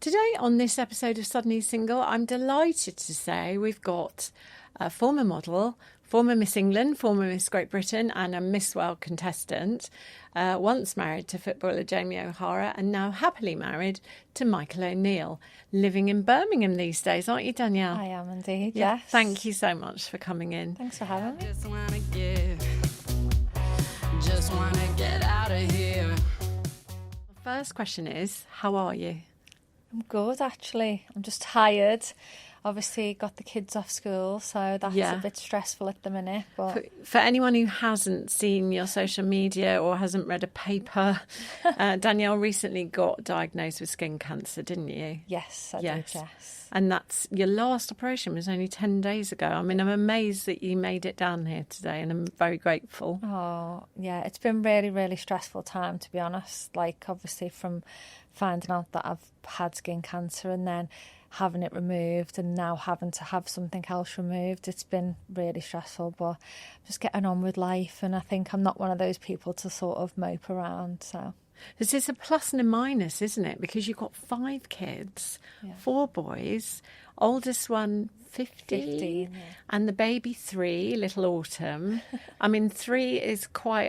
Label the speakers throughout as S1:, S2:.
S1: Today on this episode of Suddenly Single, I'm delighted to say we've got a former model, former Miss England, former Miss Great Britain and a Miss World contestant, once married to footballer Jamie O'Hara and now happily married to Michael O'Neill, living in Birmingham these days, aren't you, Danielle?
S2: I am indeed, yes.
S1: Thank you so much for coming in.
S2: Thanks for having me.
S1: Just want to get out of here. The first question is, how are you?
S2: I'm good, actually. I'm just tired. Obviously, got the kids off school, so that's a bit stressful at the minute. But
S1: for anyone who hasn't seen your social media or hasn't read a paper, Danielle recently got diagnosed with skin cancer, didn't you?
S2: Yes, I did, yes.
S1: And that's your last operation was only 10 days ago. I mean, I'm amazed that you made it down here today and I'm very grateful.
S2: Oh, yeah, it's been really, really stressful time, to be honest. Like, obviously, from finding out that I've had skin cancer and then having it removed and now having to have something else removed, it's been really stressful, but I'm just getting on with life, and I think I'm not one of those people to sort of mope around, so...
S1: This is a plus and a minus, isn't it? Because you've got 5 kids, 4 boys, oldest one 15 and the baby 3, little Autumn. I mean, 3 is quite,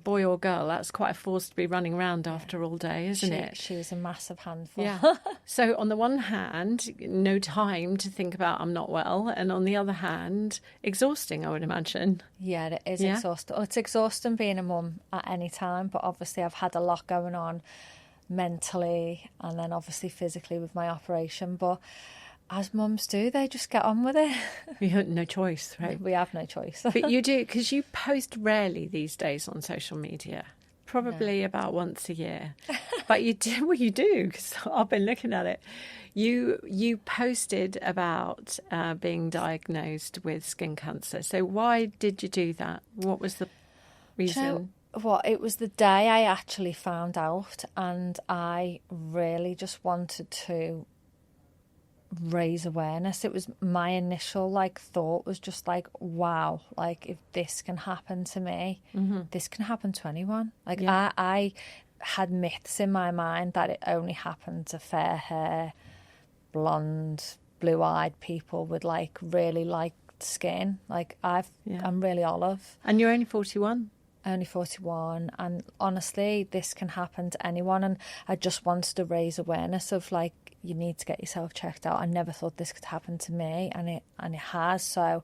S1: boy or girl, that's quite a force to be running around after all day, isn't it?
S2: She was a massive handful.
S1: Yeah. So on the one hand, no time to think about I'm not well, and on the other hand, exhausting, I would imagine.
S2: Yeah, it is exhausting. It's exhausting being a mum at any time, but obviously I've had a lot going on mentally and then obviously physically with my operation, but as mums do, they just get on with it.
S1: You have no choice, right?
S2: We have no choice.
S1: But you do, because you post rarely these days on social media. Probably about once a year. But you do, well, you do, because I've been looking at it. You posted about being diagnosed with skin cancer. So why did you do that? What was the reason?
S2: It was the day I actually found out, and I really just wanted to raise awareness. It was my initial thought was just wow, if this can happen to me, this can happen to anyone. I had myths in my mind that it only happened to fair hair, blonde, blue-eyed people with really light skin. I'm really olive.
S1: And you're only 41?
S2: Only 41, and honestly this can happen to anyone, and I just wanted to raise awareness of you need to get yourself checked out. I never thought this could happen to me, and it has. So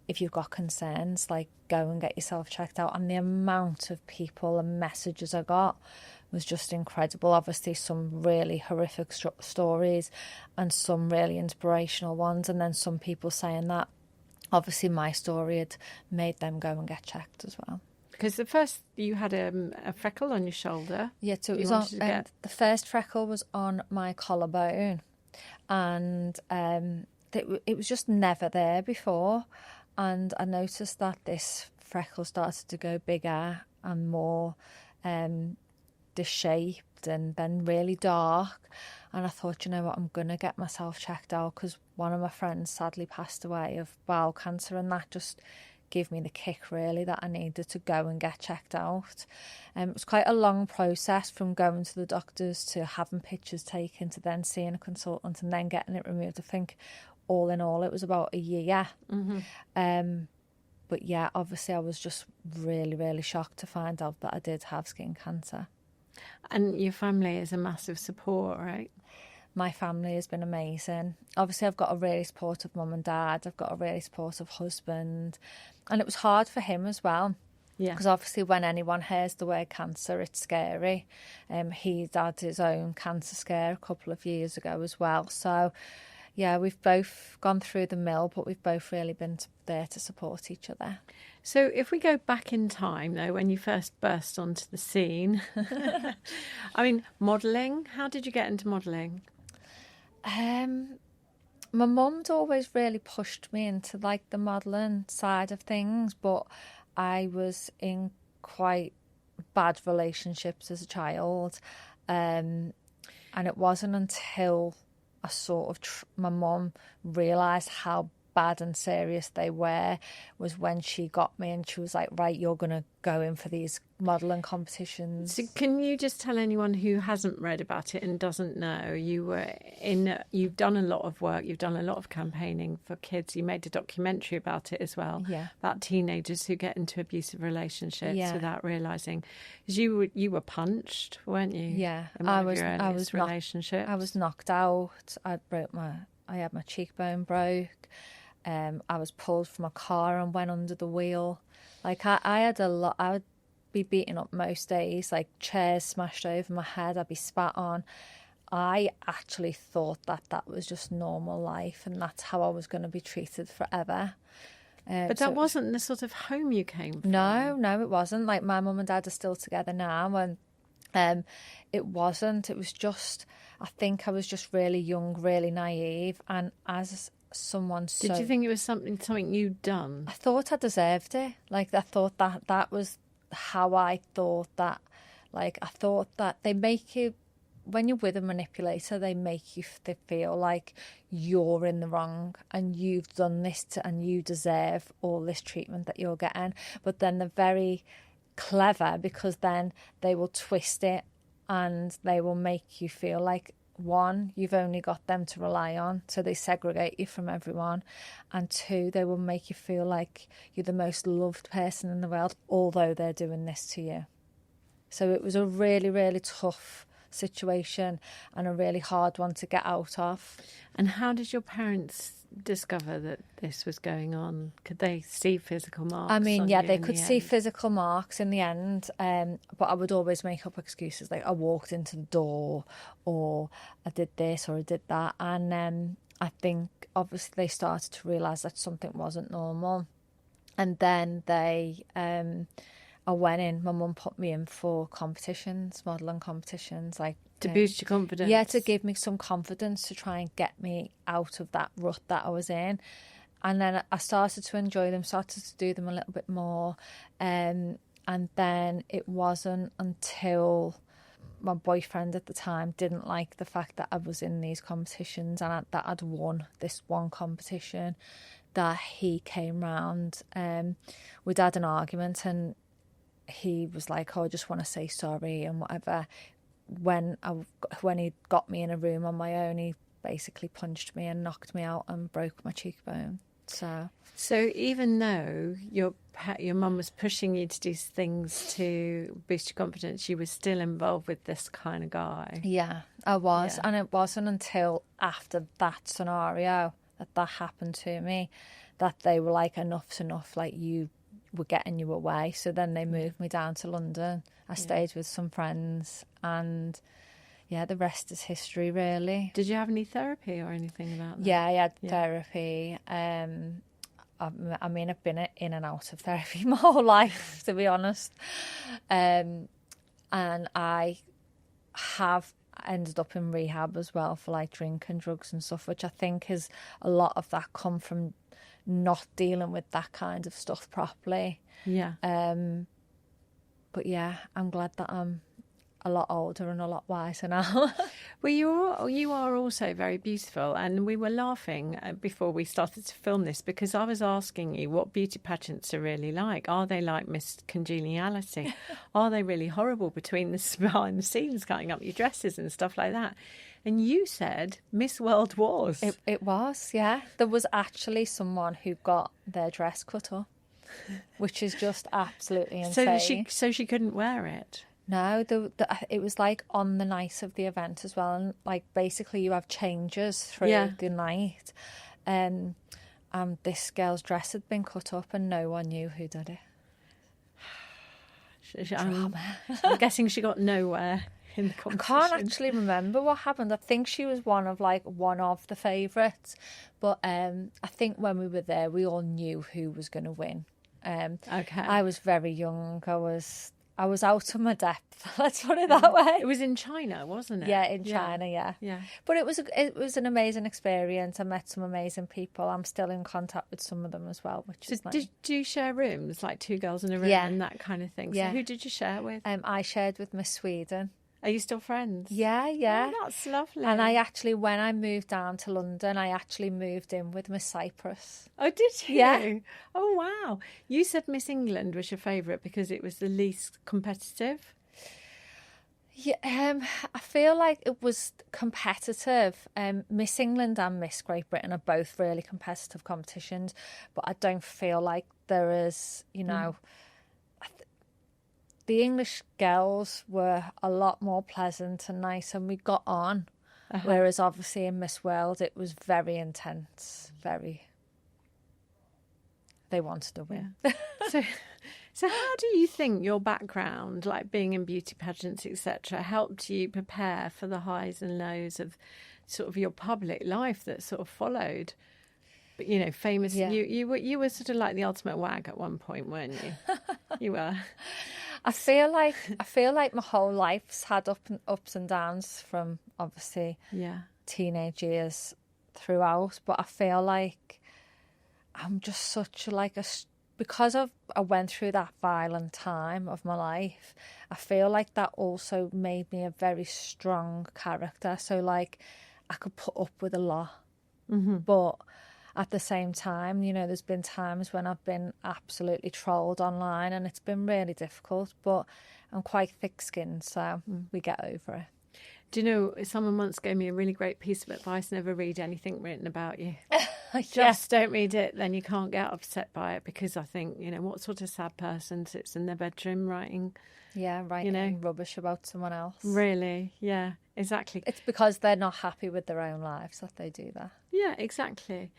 S2: if you've got concerns, go and get yourself checked out. And the amount of people and messages I got was just incredible. Obviously some really horrific stories and some really inspirational ones, and then some people saying that obviously my story had made them go and get checked as well.
S1: Because the first, you had a freckle on your shoulder.
S2: Yeah, so it was on, the first freckle was on my collarbone, and it was just never there before. And I noticed that this freckle started to go bigger and more disshaped and then really dark. And I thought, you know what, I'm going to get myself checked out, because one of my friends sadly passed away of bowel cancer, and that just gave me the kick really that I needed to go and get checked out. It was quite a long process from going to the doctors to having pictures taken to then seeing a consultant and then getting it removed. I think all in all it was about a year. But yeah, obviously I was just really, really shocked to find out that I did have skin cancer.
S1: And your family is a massive support, right?
S2: My family has been amazing. Obviously, I've got a really supportive mum and dad. I've got a really supportive husband. And it was hard for him as well. Yeah. Because obviously when anyone hears the word cancer, it's scary. He'd had his own cancer scare a couple of years ago as well. So, yeah, we've both gone through the mill, but we've both really been there to support each other.
S1: So if we go back in time, though, when you first burst onto the scene, I mean, modelling, how did you get into modelling?
S2: My mum's always really pushed me into the modelling side of things, but I was in quite bad relationships as a child, and it wasn't until I sort of my mum realised how bad and serious they were was when she got me and she was like, right, you're going to go in for these modelling competitions.
S1: So can you just tell anyone who hasn't read about it and doesn't know, you've done a lot of work, you've done a lot of campaigning for kids. You made a documentary about it as well, about teenagers who get into abusive relationships without realising. Because you were punched, weren't you?
S2: Yeah,
S1: I was relationships.
S2: I was knocked out. I had my cheekbone broke. I was pulled from a car and went under the wheel. Like I had a lot. I would be beaten up most days, like chairs smashed over my head. I'd be spat on. I actually thought that was just normal life, and that's how I was going to be treated forever.
S1: But that wasn't the sort of home you came from.
S2: No, it wasn't. Like my mum and dad are still together now, and it wasn't. It was just, I think I was just really young, really naive, and as someone
S1: Did you think it was something you'd done?
S2: I thought I deserved it. Like, I thought that was how I thought that. Like, I thought that they make you, when you're with a manipulator, they make you feel like you're in the wrong and you've done this and you deserve all this treatment that you're getting. But then they're very clever, because then they will twist it and they will make you feel like, one, you've only got them to rely on, so they segregate you from everyone, and two, they will make you feel like you're the most loved person in the world, although they're doing this to you. So it was a really, really tough situation and a really hard one to get out of.
S1: And how did your parents discover that this was going on? Could they see physical marks?
S2: I mean, yeah, they could see physical marks in the end, but I would always make up excuses, like I walked into the door, or I did this, or I did that. And I think obviously they started to realise that something wasn't normal. And then I went in, my mum put me in for competitions, modelling competitions, like
S1: to boost your confidence.
S2: Yeah, to give me some confidence, to try and get me out of that rut that I was in. And then I started to enjoy them, started to do them a little bit more. And then it wasn't until my boyfriend at the time didn't like the fact that I was in these competitions and that I'd won this one competition, that he came round. We'd had an argument and he was like, oh, I just want to say sorry and whatever. When he got me in a room on my own, he basically punched me and knocked me out and broke my cheekbone. So
S1: even though your mum was pushing you to do things to boost your confidence, you were still involved with this kind of guy.
S2: Yeah, I was. Yeah. And it wasn't until after that scenario that happened to me that they were like, enough's enough, like you were getting you away. So then they moved me down to London. I stayed with some friends, and yeah, the rest is history, really.
S1: Did you have any therapy or anything about that?
S2: Yeah, I had therapy. I mean, I've been in and out of therapy my whole life, to be honest. And I have ended up in rehab as well for like drink and drugs and stuff, which I think is a lot of that come from not dealing with that kind of stuff properly.
S1: Yeah.
S2: But yeah, I'm glad that I'm a lot older and a lot wiser now.
S1: Well, you are also very beautiful, and we were laughing before we started to film this because I was asking you what beauty pageants are really like. Are they like Miss Congeniality? Are they really horrible behind the scenes, cutting up your dresses and stuff like that? And you said Miss World was.
S2: It was, yeah. There was actually someone who got their dress cut off, which is just absolutely insane.
S1: So she couldn't wear it?
S2: No, it was like on the night of the event as well. And like basically you have changes through the night. This girl's dress had been cut up and no one knew who did it.
S1: Drama. I'm guessing she got nowhere in the competition.
S2: I can't actually remember what happened. I think she was one of the favourites. But I think when we were there, we all knew who was going to win.
S1: Okay.
S2: I was very young. I was out of my depth. Let's put it that way.
S1: It was in China, wasn't it?
S2: Yeah, in China, yeah. But it was an amazing experience. I met some amazing people. I'm still in contact with some of them as well, which is nice.
S1: Did you share rooms, like two girls in a room and that kind of thing? So who did you share with?
S2: I shared with Miss Sweden.
S1: Are you still friends?
S2: Yeah, yeah.
S1: Oh, that's lovely.
S2: And I actually, when I moved down to London, I actually moved in with Miss Cyprus.
S1: Oh, did you?
S2: Yeah.
S1: Oh, wow. You said Miss England was your favourite because it was the least competitive.
S2: Yeah, I feel like it was competitive. Miss England and Miss Great Britain are both really competitive competitions, but I don't feel like there is, you know, the English girls were a lot more pleasant and nice, and we got on. Whereas obviously in Miss World, it was very intense, they wanted to win.
S1: Yeah. So how do you think your background, like being in beauty pageants, etc., helped you prepare for the highs and lows of sort of your public life that sort of followed? But, you know, famous.
S2: Yeah.
S1: You were sort of like the ultimate wag at one point, weren't you? You were.
S2: I feel like my whole life's had ups and downs from obviously teenage years throughout, but I feel like I'm just such like because I went through that violent time of my life, I feel like that also made me a very strong character. So like I could put up with a lot, but at the same time, you know, there's been times when I've been absolutely trolled online and it's been really difficult, but I'm quite thick-skinned, so we get over it.
S1: Do you know, someone once gave me a really great piece of advice: never read anything written about you. Just don't read it, then you can't get upset by it, because I think, you know, what sort of sad person sits in their bedroom writing
S2: rubbish about someone else?
S1: Really? Yeah, exactly.
S2: It's because they're not happy with their own lives that they do that.
S1: Yeah, exactly.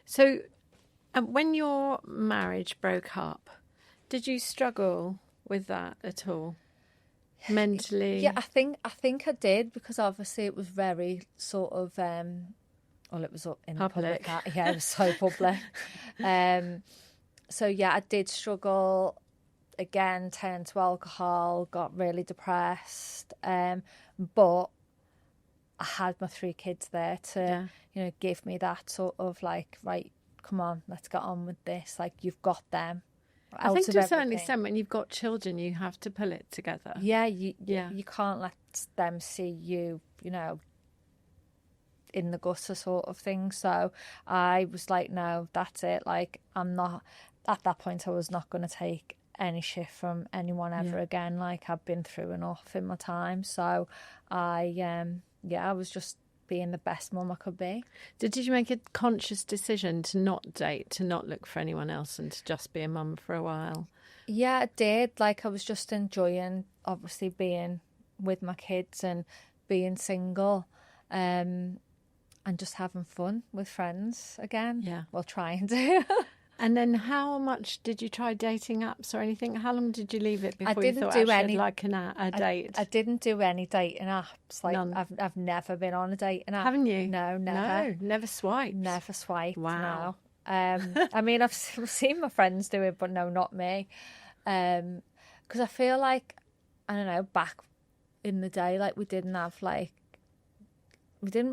S1: So when your marriage broke up, did you struggle with that at all? Mentally?
S2: Yeah, I think I did, because obviously it was very sort of it was up in
S1: public.
S2: Yeah, it was so public. So yeah, I did struggle. Again, turned to alcohol, got really depressed. But I had my 3 kids there to, you know, give me that sort of like, right, come on, let's get on with this. Like, you've got them.
S1: I think to a certain extent, when you've got children, you have to pull it together.
S2: Yeah, you can't let them see you, you know, in the gutter sort of thing. So I was like, no, that's it. Like, I'm not, at that point, I was not going to take any shit from anyone ever again. Like, I've been through enough in my time. So I was just being the best mum I could be.
S1: Did you make a conscious decision to not date, to not look for anyone else, and to just be a mum for a while?
S2: Yeah, I did. Like, I was just enjoying, obviously, being with my kids and being single, and just having fun with friends again. Yeah. Well, trying to. And
S1: then how much did you try dating apps or anything? How long did you leave it before
S2: you
S1: thought actually like a date?
S2: I didn't do any dating apps. Like, none. I've never been on a dating app.
S1: Haven't you?
S2: No, never.
S1: No, never swiped?
S2: Never swiped,
S1: wow.
S2: No. I mean, I've seen my friends do it, but no, not me. Because I feel like, I don't know, back in the day, like, we didn't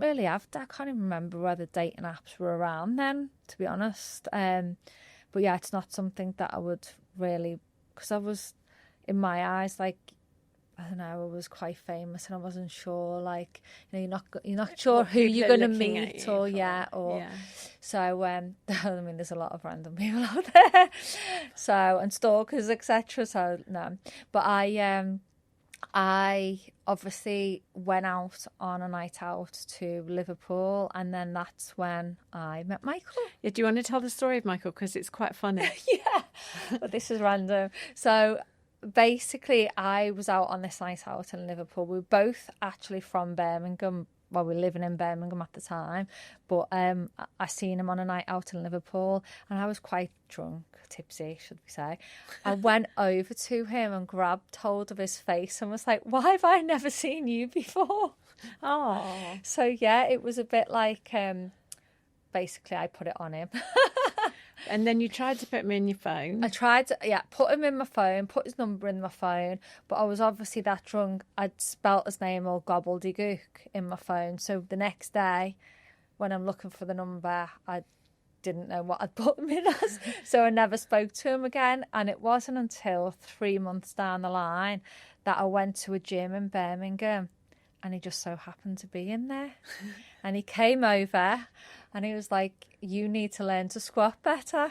S2: really have that. I can't even remember whether dating apps were around then, to be honest. But yeah, it's not something that I would really, because I was, in my eyes, like, I don't know, I was quite famous and I wasn't sure, like, you know, you're not sure what who you're going to meet So, I mean, there's a lot of random people out there, so, and stalkers, etc. So no, but I obviously went out on a night out to Liverpool, and then that's when I met Michael.
S1: Yeah, do you want to tell the story of Michael? Because it's quite funny.
S2: Yeah, but this is random. So basically, I was out on this night out in Liverpool. We were both actually from Birmingham. Well, we were living in Birmingham at the time, but I seen him on a night out in Liverpool, and I was quite drunk, tipsy, should we say. I went over to him and grabbed hold of his face and was like, why have I never seen you before?
S1: Oh.
S2: So, yeah, it was a bit like, basically, I put it on him.
S1: And then you tried to put him in your phone.
S2: I tried to, put him in my phone, put his number in my phone, but I was obviously that drunk. I'd spelt his name all gobbledygook in my phone. So the next day, when I'm looking for the number, I didn't know what I'd put him in as. So I never spoke to him again. And it wasn't until 3 months down the line that I went to a gym in Birmingham and he just so happened to be in there. And he came over and he was like, you need to learn to squat better.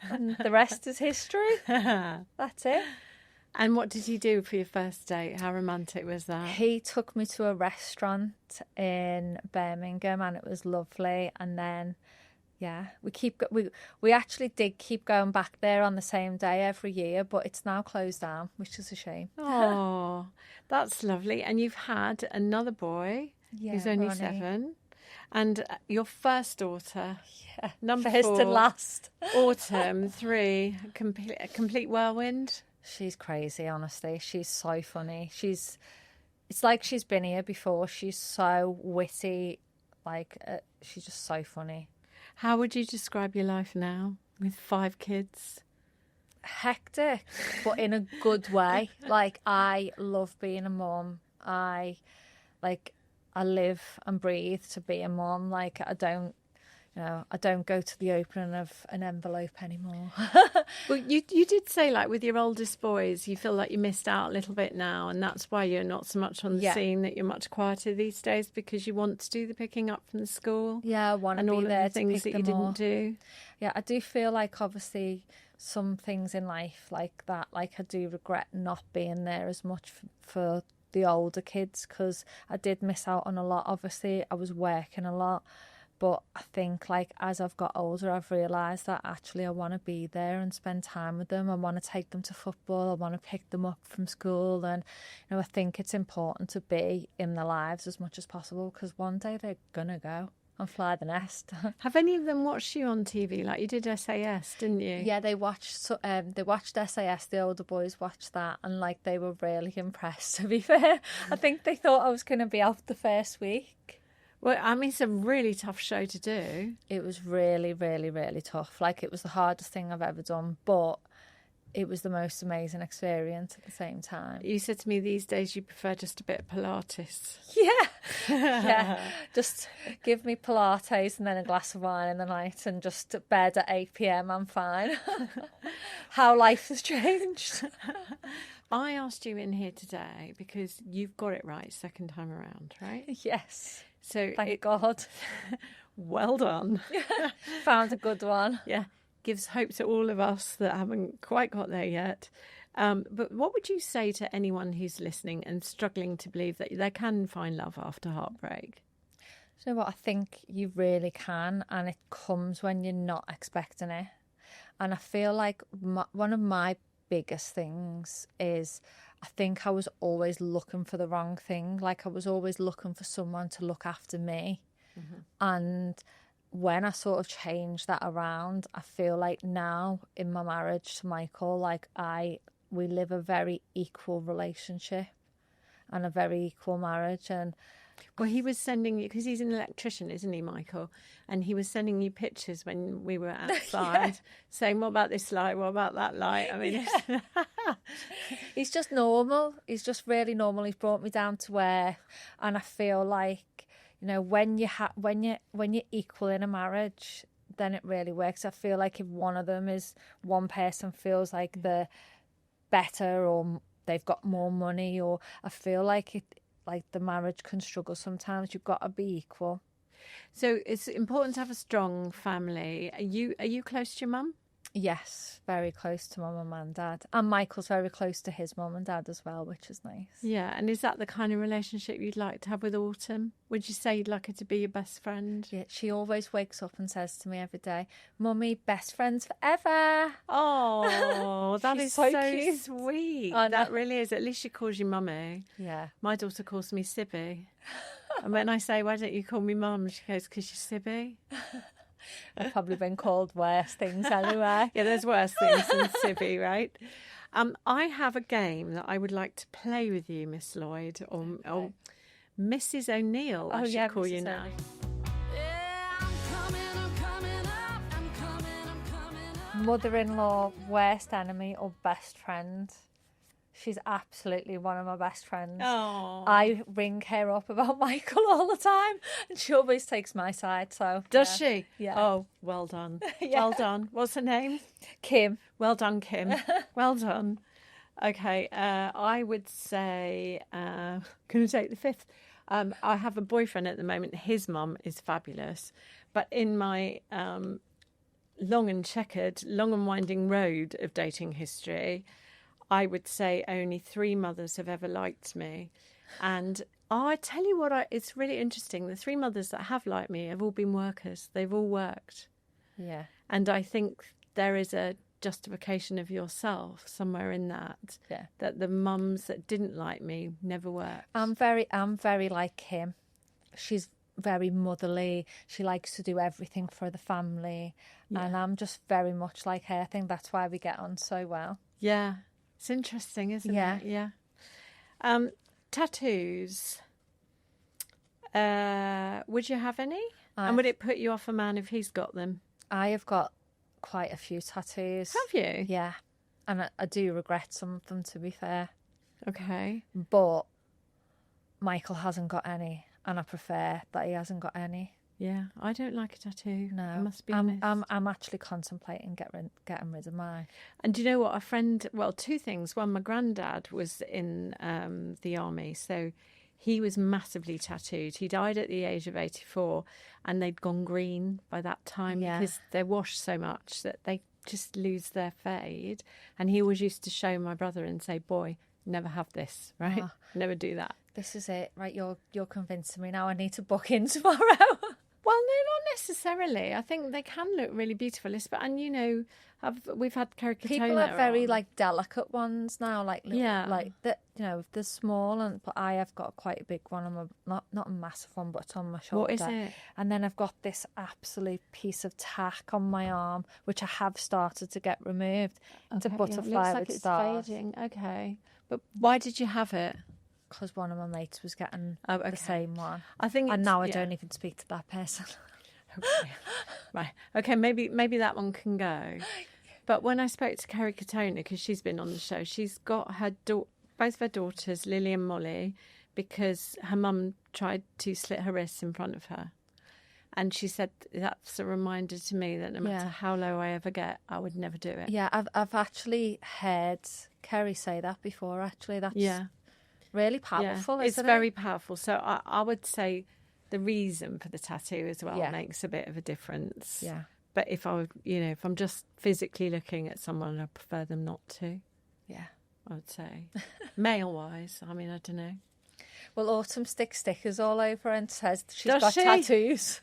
S2: And the rest is history. That's it.
S1: And what did you do for your first date? How romantic was that?
S2: He took me to a restaurant in Birmingham and it was lovely. And then, yeah, we actually did keep going back there on the same day every year, but it's now closed down, which is a shame.
S1: Oh, that's lovely. And you've had another boy who's only
S2: Ronnie.
S1: 7. And your first daughter, number
S2: First
S1: 4,
S2: and last.
S1: Autumn, 3, a complete whirlwind.
S2: She's crazy, honestly. She's so funny. It's like she's been here before. She's so witty. She's just so funny.
S1: How would you describe your life now with 5 kids?
S2: Hectic, but in a good way. I love being a mum. I live and breathe to be a mum. I don't go to the opening of an envelope anymore.
S1: Well, you did say, with your oldest boys, you feel like you missed out a little bit now, and that's why you're not so much on the scene, that you're much quieter these days, because you want to do the picking up from the school.
S2: Yeah, I want to be
S1: all
S2: there
S1: of the things that you didn't do.
S2: Yeah, I do feel like obviously some things in life like that, I do regret not being there as much for the older kids, because I did miss out on a lot. Obviously, I was working a lot. But I think as I've got older, I've realised that actually I want to be there and spend time with them. I want to take them to football. I want to pick them up from school. And, I think it's important to be in their lives as much as possible, because one day they're going to go and fly the nest.
S1: Have any of them watched you on TV? You did SAS, didn't you?
S2: Yeah, they watched SAS. The older boys watched that and they were really impressed, to be fair. I think they thought I was going to be out the first week.
S1: Well, it's a really tough show to do.
S2: It was really, really, really tough. It was the hardest thing I've ever done, but it was the most amazing experience at the same time.
S1: You said to me these days you prefer just a bit of Pilates.
S2: Yeah. Yeah. Just give me Pilates and then a glass of wine in the night and just bed at 8 p.m. I'm fine. How life has changed.
S1: I asked you in here today because you've got it right second time around, right?
S2: Yes.
S1: So
S2: Thank God.
S1: Well done.
S2: Found a good one.
S1: Yeah. Gives hope to all of us that haven't quite got there yet. But what would you say to anyone who's listening and struggling to believe that they can find love after heartbreak?
S2: You know what? I think you really can, and it comes when you're not expecting it. And I feel like one of my biggest things is I think I was always looking for the wrong thing. I was always looking for someone to look after me. Mm-hmm. And when I sort of changed that around, I feel like now in my marriage to Michael, we live a very equal relationship and a very equal marriage. And
S1: well, he was sending you, because he's an electrician, isn't he, Michael? And he was sending you pictures when we were outside, saying, what about this light? What about that light?
S2: He's just normal. He's just really normal. He's brought me down to earth. And I feel like, when you're equal in a marriage, then it really works. I feel like if one person feels like they're better or they've got more money, or I feel like the marriage can struggle sometimes. You've got to be equal.
S1: So it's important to have a strong family. Are you close to your mum?
S2: Yes, very close to my mum and dad. And Michael's very close to his mum and dad as well, which is nice.
S1: Yeah, and is that the kind of relationship you'd like to have with Autumn? Would you say you'd like her to be your best friend?
S2: Yeah, she always wakes up and says to me every day, Mummy, best friends forever.
S1: Oh, that is so
S2: cute.
S1: Sweet. That really is. At least she calls you Mummy.
S2: Yeah.
S1: My daughter calls me Sibby. And when I say, why don't you call me Mum? She goes, because you're Sibby.
S2: I've probably been called worse things anyway.
S1: Yeah, there's worse things than Sibby, right? I have a game that I would like to play with you, Miss Lloyd, or Mrs. O'Neill, I should call you now.
S2: Mother-in-law, worst enemy or best friend? She's absolutely one of my best friends.
S1: Oh.
S2: I ring her up about Michael all the time and she always takes my side. So
S1: Does she?
S2: Yeah.
S1: Oh, well done.
S2: Yeah.
S1: Well done. What's her name?
S2: Kim.
S1: Well done, Kim. Well done. Okay, I would say, going to take the fifth. I have a boyfriend at the moment. His mum is fabulous. But in my long and winding road of dating history, I would say only 3 mothers have ever liked me. And I tell you what, it's really interesting. The 3 mothers that have liked me have all been workers. They've all worked.
S2: Yeah.
S1: And I think there is a justification of yourself somewhere in that.
S2: Yeah.
S1: That the mums that didn't like me never worked.
S2: I'm very like him. She's very motherly. She likes to do everything for the family.
S1: Yeah.
S2: And I'm just very much like her. I think that's why we get on so well.
S1: Yeah. It's interesting, isn't it? Yeah. Tattoos. Would you have any? And would it put you off a man if he's got them?
S2: I have got quite a few tattoos.
S1: Have you?
S2: Yeah. And I do regret some of them, to be fair.
S1: Okay.
S2: But Michael hasn't got any, and I prefer that he hasn't got any.
S1: Yeah, I don't like a tattoo.
S2: No,
S1: I must be honest.
S2: I'm actually contemplating getting rid of mine.
S1: And do you know what? A friend, well, 2 things. One, my granddad was in the army, so he was massively tattooed. He died at the age of 84, and they'd gone green by that time because they're washed so much that they just lose their fade. And he always used to show my brother and say, "Boy, never have this, right? Never do that."
S2: This is it, right? You're convincing me now. I need to book in tomorrow.
S1: Well, no, not necessarily. I think they can look really beautiful. And you know, we've had Kerikatona.
S2: People have very like delicate ones now, like little,
S1: Yeah.
S2: like that. You know, they're small, but I have got quite a big one. Not a massive one, but it's on my shoulder.
S1: What is it?
S2: And then I've got this absolute piece of tack on my arm, which I have started to get removed. It's a butterfly with stars.
S1: It's fading. Okay, but why did you have it?
S2: Because one of my mates was getting the same one.
S1: I think,
S2: and now I don't even speak to that person.
S1: Okay. Right. Okay. Maybe that one can go. But when I spoke to Kerikatona, because she's been on the show, she's got her both of her daughters, Lily and Molly, because her mum tried to slit her wrists in front of her, and she said that's a reminder to me that no matter how low I ever get, I would never do it.
S2: Yeah, I've actually heard Kerry say that before. Actually, that's really powerful.
S1: It's very powerful. So I would say the reason for the tattoo as well makes a bit of a difference.
S2: Yeah.
S1: But if if I'm just physically looking at someone, I prefer them not to.
S2: Yeah.
S1: I would say. Male-wise, I mean, I don't know.
S2: Well, Autumn sticks stickers all over and says she's
S1: Does
S2: got
S1: she?
S2: tattoos.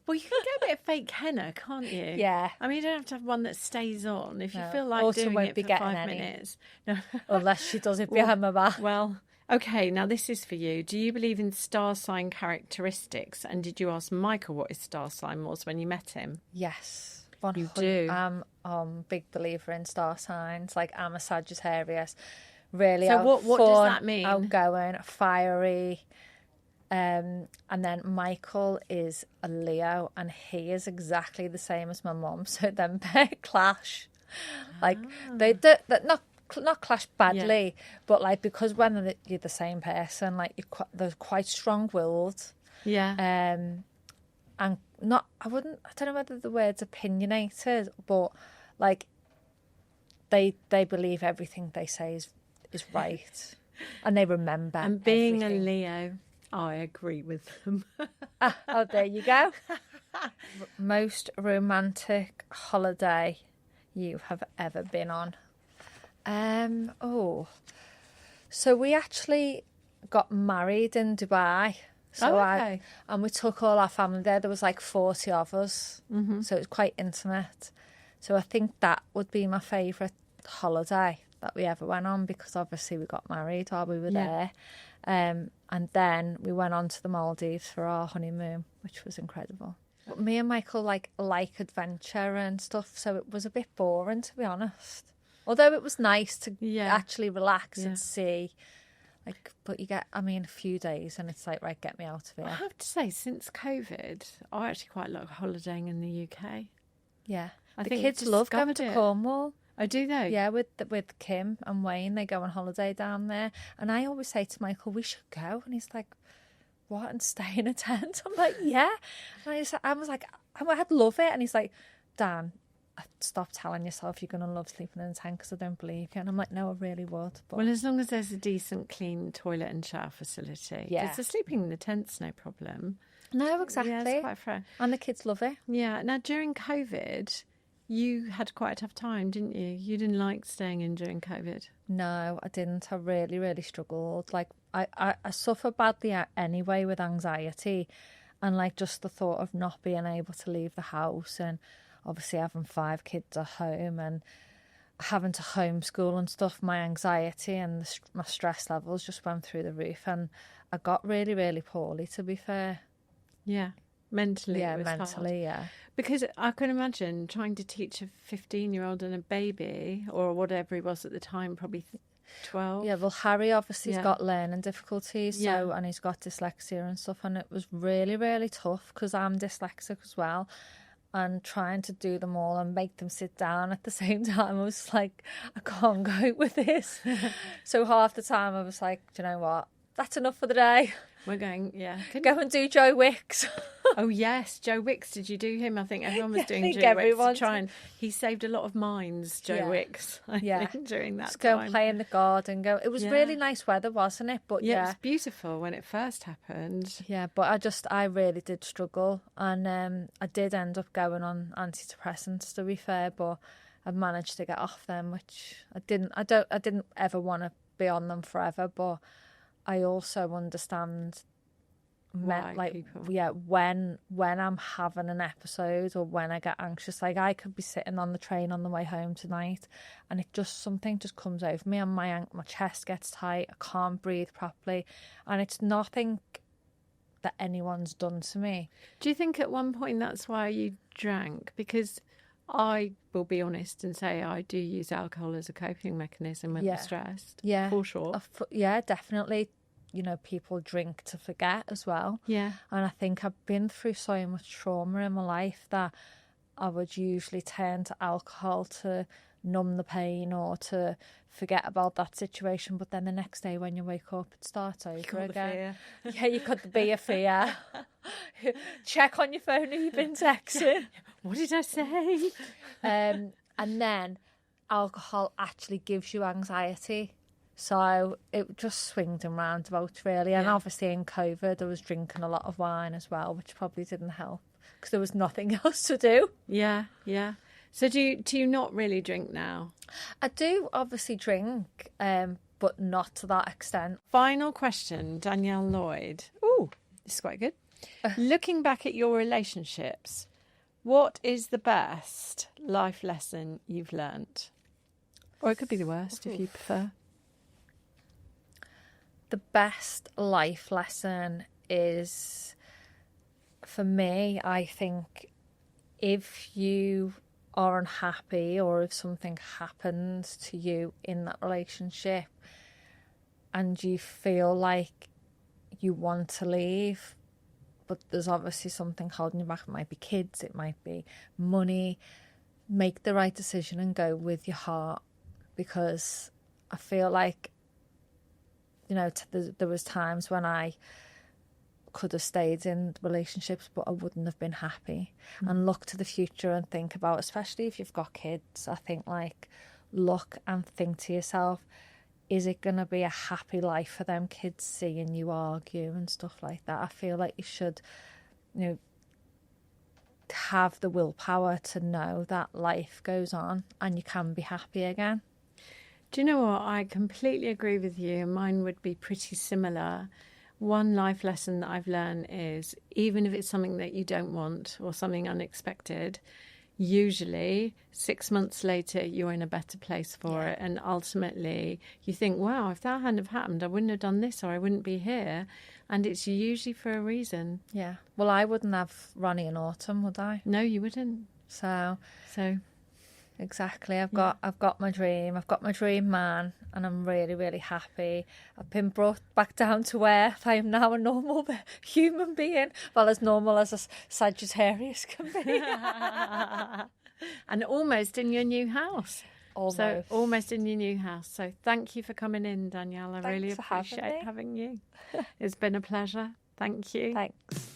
S1: Well, you can get a bit of fake henna, can't you?
S2: Yeah.
S1: I mean, you don't have to have one that stays on. If you
S2: No.
S1: feel like
S2: Autumn
S1: doing
S2: won't
S1: it
S2: be
S1: for
S2: getting
S1: 5
S2: any.
S1: minutes. No.
S2: Unless she does it behind my back.
S1: Well, okay, now this is for you. Do you believe in star sign characteristics? And did you ask Michael what his star sign was when you met him?
S2: Yes.
S1: You do?
S2: I'm a big believer in star signs. Like, I'm a Sagittarius. Really
S1: So what does that mean?
S2: Outgoing, fiery. And then Michael is a Leo, and he is exactly the same as my mum. So them pair clash. Like, they're not clash badly, but like, because when you're the same person, like, they're quite strong-willed.
S1: Yeah.
S2: And I don't know whether the word's opinionated, but like, they believe everything they say is right, and they remember.
S1: And being
S2: everything.
S1: a Leo, I agree with them.
S2: Oh, there you go. Most romantic holiday you have ever been on? So we actually got married in Dubai. So
S1: okay.
S2: And we took all our family there. There was like 40 of us, so it was quite intimate. So I think that would be my favourite holiday that we ever went on, because obviously we got married while we were there. And then we went on to the Maldives for our honeymoon, which was incredible. But me and Michael like adventure and stuff, so it was a bit boring, to be honest. Although it was nice to actually relax and see. Like, but you get, a few days and it's like, right, get me out of here.
S1: I have to say, since COVID, I actually quite like holidaying in the UK.
S2: Yeah.
S1: The
S2: kids love going to Cornwall.
S1: Oh, do they?
S2: Yeah, with Kim and Wayne, they go on holiday down there. And I always say to Michael, we should go. And he's like, what, and stay in a tent? I'm like, yeah. And I was like, I'd love it. And he's like, Dan, stop telling yourself you're going to love sleeping in a tent because I don't believe you. And I'm like, no, I really would. But
S1: Well, as long as there's a decent, clean toilet and shower facility.
S2: Yeah.
S1: Because the sleeping in the tent's no problem.
S2: no, exactly.
S1: Yeah, it's quite fair.
S2: And the kids love it.
S1: Yeah. Now, during COVID, you had quite a tough time, didn't you? You didn't like staying in during COVID.
S2: No, I didn't. I really, really struggled. Like, I suffer badly anyway with anxiety, and like just the thought of not being able to leave the house, and obviously having 5 kids at home and having to homeschool and stuff, my anxiety and my stress levels just went through the roof, and I got really, really poorly, to be fair.
S1: Yeah. Mentally,
S2: Yeah,
S1: it was hard.
S2: mentally, yeah.
S1: Because I can imagine trying to teach a 15-year-old and a baby, or whatever he was at the time, probably 12.
S2: Yeah, well, Harry obviously has
S1: Yeah.
S2: got learning difficulties,
S1: Yeah.
S2: so, and he's got dyslexia and stuff, and it was really, really tough because I'm dyslexic as well, and trying to do them all and make them sit down at the same time, I was like, I can't go with this. So half the time I was like, do you know what? That's enough for the day.
S1: We're going, yeah.
S2: Go and do Joe Wicks.
S1: Oh, yes. Joe Wicks. Did you do him? I think everyone was
S2: Yeah, I
S1: doing
S2: think
S1: Joe Wicks
S2: everyone
S1: to try and... He saved a lot of minds, Joe
S2: Yeah.
S1: Wicks, I
S2: Yeah.
S1: think, during that
S2: Just go
S1: time.
S2: and play in the garden. It was
S1: Yeah.
S2: really nice weather, wasn't it? But
S1: Yeah, it
S2: yeah.
S1: was beautiful when it first happened.
S2: Yeah, but I really did struggle, and I did end up going on antidepressants, to be fair, but I managed to get off them, which I didn't ever want to be on them forever, but I also understand
S1: Why people...
S2: when I'm having an episode or when I get anxious, like I could be sitting on the train on the way home tonight and something just comes over me and my chest gets tight, I can't breathe properly, and it's nothing that anyone's done to me.
S1: Do you think at one point that's why you drank? Because I will be honest and say I do use alcohol as a coping mechanism when I'm stressed.
S2: Yeah.
S1: For sure.
S2: Yeah, definitely. You know, people drink to forget as well.
S1: Yeah.
S2: And I think I've been through so much trauma in my life that I would usually turn to alcohol to numb the pain or to forget about that situation. But then the next day when you wake up, it starts over again. Yeah, you got the beer fear. Check on your phone who you've been texting.
S1: What did I say?
S2: And then alcohol actually gives you anxiety. So it just swings and roundabouts, really. And obviously in COVID, I was drinking a lot of wine as well, which probably didn't help because there was nothing else to do.
S1: Yeah, yeah. So do you not really drink now?
S2: I do obviously drink, but not to that extent.
S1: Final question, Danielle Lloyd. Ooh, this is quite good. Looking back at your relationships, what is the best life lesson you've learnt? Or it could be the worst if you prefer.
S2: The best life lesson is, for me, I think if you are unhappy or if something happens to you in that relationship and you feel like you want to leave, but there's obviously something holding you back, it might be kids, it might be money, make the right decision and go with your heart, because I feel like, you know, there was times when I could have stayed in relationships, but I wouldn't have been happy. And look to the future and think about, especially if you've got kids, I think, like, look and think to yourself, is it going to be a happy life for them kids seeing you argue and stuff like that? I feel like you should, you know, have the willpower to know that life goes on and you can be happy again.
S1: Do you know what? I completely agree with you. Mine would be pretty similar. One life lesson that I've learned is, even if it's something that you don't want or something unexpected, usually 6 months later you're in a better place for it, and ultimately you think, wow, if that hadn't have happened, I wouldn't have done this or I wouldn't be here, and it's usually for a reason.
S2: Yeah, well, I wouldn't have Ronnie and Autumn, would I?
S1: No, you wouldn't.
S2: So exactly, I've got my dream, I've got my dream man, and I'm really, really happy. I've been brought back down to earth. I am now a normal human being, well, as normal as a Sagittarius can be.
S1: And almost in your new house.
S2: Almost.
S1: So almost in your new house. So thank you for coming in, Danielle. I really
S2: Thanks for
S1: appreciate having you. It's been a pleasure. Thank you.
S2: Thanks.